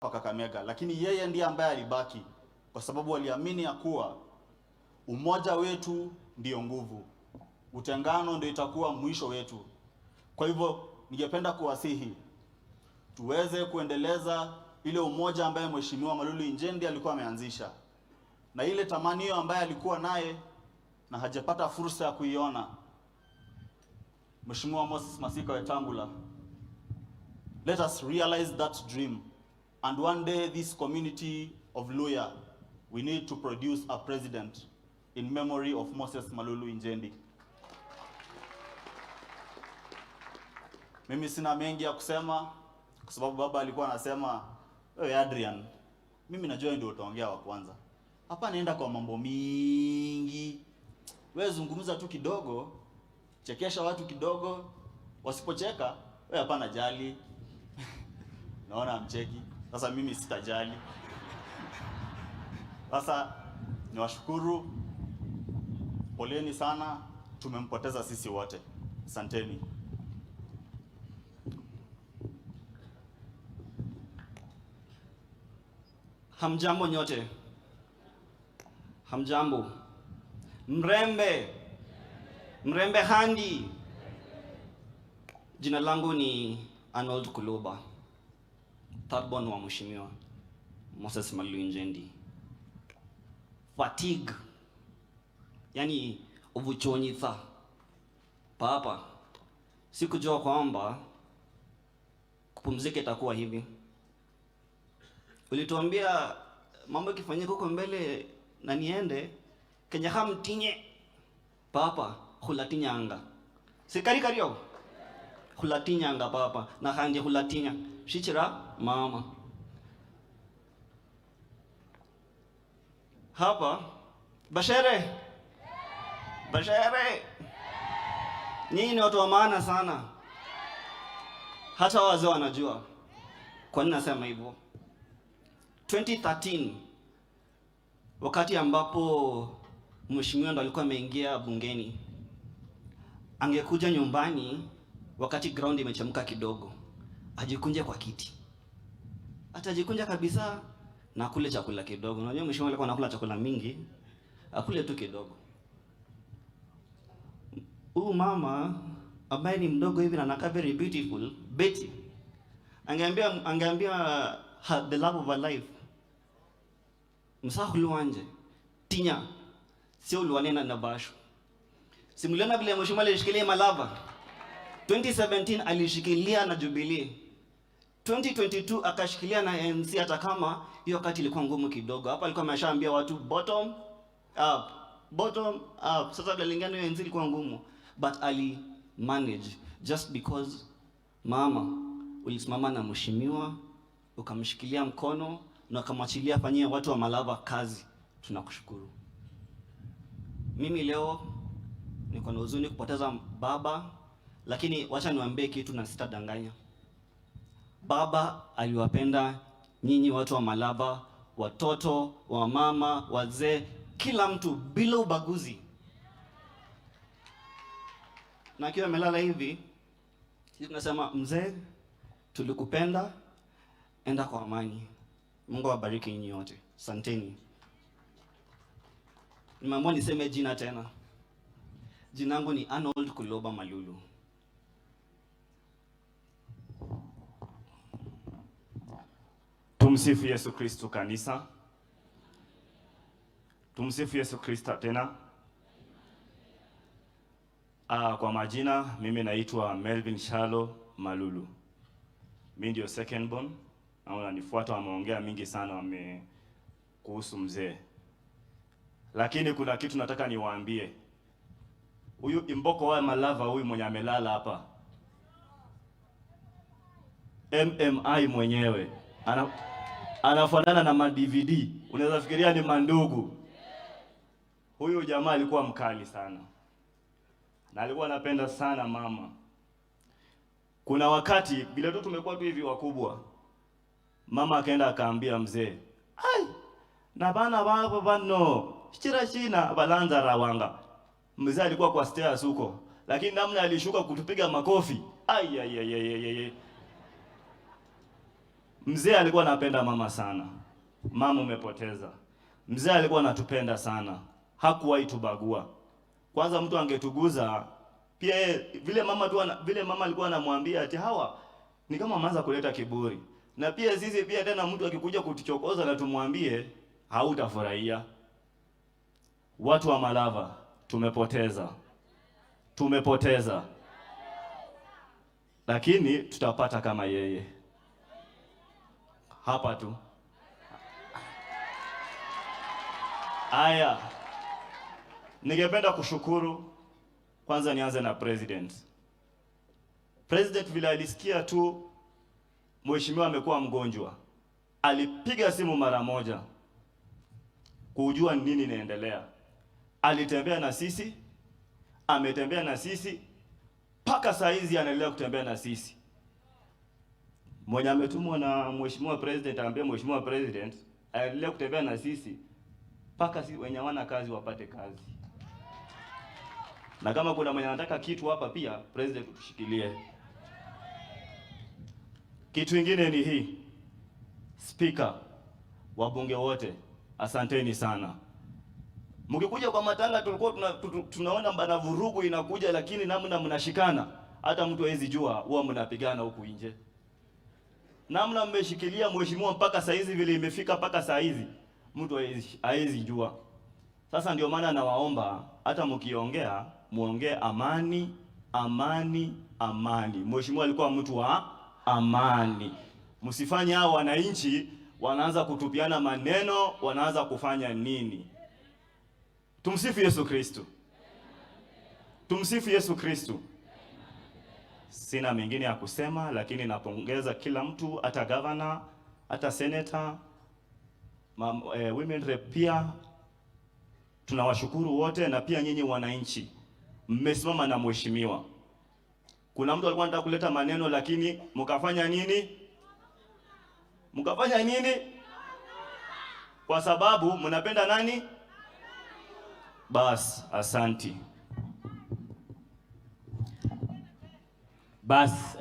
Kakamega, lakini yeye ndiye ambaye alibaki kwa sababu aliamini ya kuwa umoja wetu ndio nguvu, utengano ndio itakuwa mwisho wetu. Kwa hivyo ningependa kuwasihi tuweze kuendeleza ile umoja ambaye Mheshimiwa Malulu Injendi alikuwa ameanzisha, na ile tamanio ambaye alikuwa naye na hajapata fursa ya kuiona Mheshimiwa Moses Masika Wetangula. Let us realize that dream, and one day this community of Luhya, we need to produce a president in memory of Moses Malulu Injendi. Mimi sina mengi ya kusema kwa sababu baba alikuwa anasema, "Wewe Adrian, mimi najua ndio utaongea wa kwanza. Hapa naenda kwa mambo mingi. Wewe zungumza tu kidogo, chekesha watu kidogo, wasipocheka, wewe hapana jali." Naona amcheki. Sasa mimi sitajali. Sasa niwashukuru. Poleni sana, tumempoteza sisi wote. Asanteni. Hamjambo nyote. Hamjambo. Mrembe handi. Jina langu ni Arnold Kuloba, third born wa Mheshimiwa Moses Malulu Injendi. Fatigue, yani uvuchonyitha. Papa, sikujua kwamba kupumzika itakuwa hivi. Ulituambia mambo yakifanyika huko mbele na niende Kenya hamtinye. Papa, hulatinyanga. Sikari kario. Hulatinyanga papa, na hanje hulatinya. Shichira mama. Hapa Bashere. Nyinyi ni watu wa maana sana. Hata wazee wanajua. Kwa nini nasema hivyo? 2013 wakati ambapo Mheshimiwa ndo alikuwa ameingia bungeni, angekuja nyumbani wakati ground imechemka kidogo, ajikunje kwa kiti. Atajikunja kabisa na akule chakula kidogo. Unajua Mheshimiwa alikuwa anakula chakula mingi, akule tu kidogo. Huyu mama ambaye ni mdogo hivi na anakaa very beautiful, Betty, angeambia the love of her life, msahulu wanje tinya sio luanena na basho. Simuliona vile Mheshimiwa alishikilia Malava 2017, alishikilia na Jubilee 2022, akashikilia na ANC, hata kama hiyo wakati ilikuwa ngumu kidogo. Hapa alikuwa ameshaambia watu bottom up. Sasa kulingana na ANC ilikuwa ngumu, but ali manage just because mama ulisimama na Mheshimiwa, ukamshikilia mkono na ukamwachilia afanyie watu wa Malava kazi. Tunakushukuru. Mimi leo niko na huzuni kupoteza baba, lakini wacha niwaambie kitu na sitadanganya. Baba aliwapenda nyinyi watu wa Malava, watoto, wa mama, wazee, kila mtu bila ubaguzi. Na akiwa amelala hivi, sisi tunasema mzee, tulikupenda, enda kwa amani. Mungu awabariki nyinyi wote. Asanteni. Nimeamua niseme jina tena. Jina langu ni Arnold Kuloba Malulu. Tumsifu Yesu Kristo kanisa. Tumsifu Yesu Kristo tena. Kwa majina mimi naitwa Melvin Shalo Malulu. Mimi ndio second born. Na unanifuata wameongea mingi sana kuhusu mzee. Lakini kuna kitu nataka niwaambie. Huyu Imboko wa Malava, huyu mwenye amelala hapa, MMI mwenyewe anafanana na ma-DVD. Unaweza fikiria ni mandugu. Huyu jamaa alikuwa mkali sana, na alikuwa anapenda sana mama. Kuna wakati bila tu tumekuwa tu hivi wakubwa, mama akaenda akaambia mzee, "Ai, na bana babo bano chira china balanza rawanga." Mzee alikuwa kwa stairs huko, lakini namna alishuka kutupiga makofi. Ai. Mzee alikuwa anapenda mama sana. Mama umepoteza. Mzee alikuwa anatupenda sana. Hakuwahi tubagua. Kwanza mtu angetuguza pia vile mama alikuwa anamwambia ati hawa ni kama ameanza kuleta kiburi. Na pia sisi pia tena mtu akikuja kutuchokoza na tumwambie hautafurahia. Watu wa Malava tumepoteza. Tumepoteza. Lakini tutapata kama yeye. Hapa tu. Aya. Ningependa kushukuru, kwanza nianze na president. President vile alisikia tu mheshimiwa amekuwa mgonjwa, alipiga simu mara moja kujua nini inaendelea. Alitembea na sisi, ametembea na sisi, mpaka saa hizi anaendelea kutembea na sisi. Mwenye ametumwa na mheshimiwa president aambie mheshimiwa president aendelee kutembea na sisi mpaka sisi wenye wana kazi wapate kazi. Na kama kuna mwenye anataka kitu hapa pia president utushikilie. Kitu kingine ni hii. Speaker, wabunge wote, asanteni sana. Mkikuja kwa matanga tulikuwa tunaona bana vurugu inakuja, lakini namna mnashikana hata mtu hawezi jua huwa mnapigana huku nje. Namna mmeshikilia mheshimiwa mpaka saa hizi vile imefika mpaka saa hizi mtu hawezi jua. Sasa ndio maana nawaomba hata mkiongea muongee amani, amani, amani. Mheshimiwa alikuwa mtu wa amani. Msifanye hao wananchi wanaanza kutupiana maneno, wanaanza kufanya nini? Tumsifu Yesu Kristo. Tumsifu Yesu Kristo. Sina mengine ya kusema, lakini napongeza kila mtu, hata governor, hata senator, women rep pia. Tunawashukuru wote, na pia nyinyi wananchi mmesimama na mheshimiwa. Kuna mtu alikuwa anataka kuleta maneno, lakini mkafanya nini? Mkafanya nini? Kwa sababu mnapenda nani? Bas, asanti. Bas,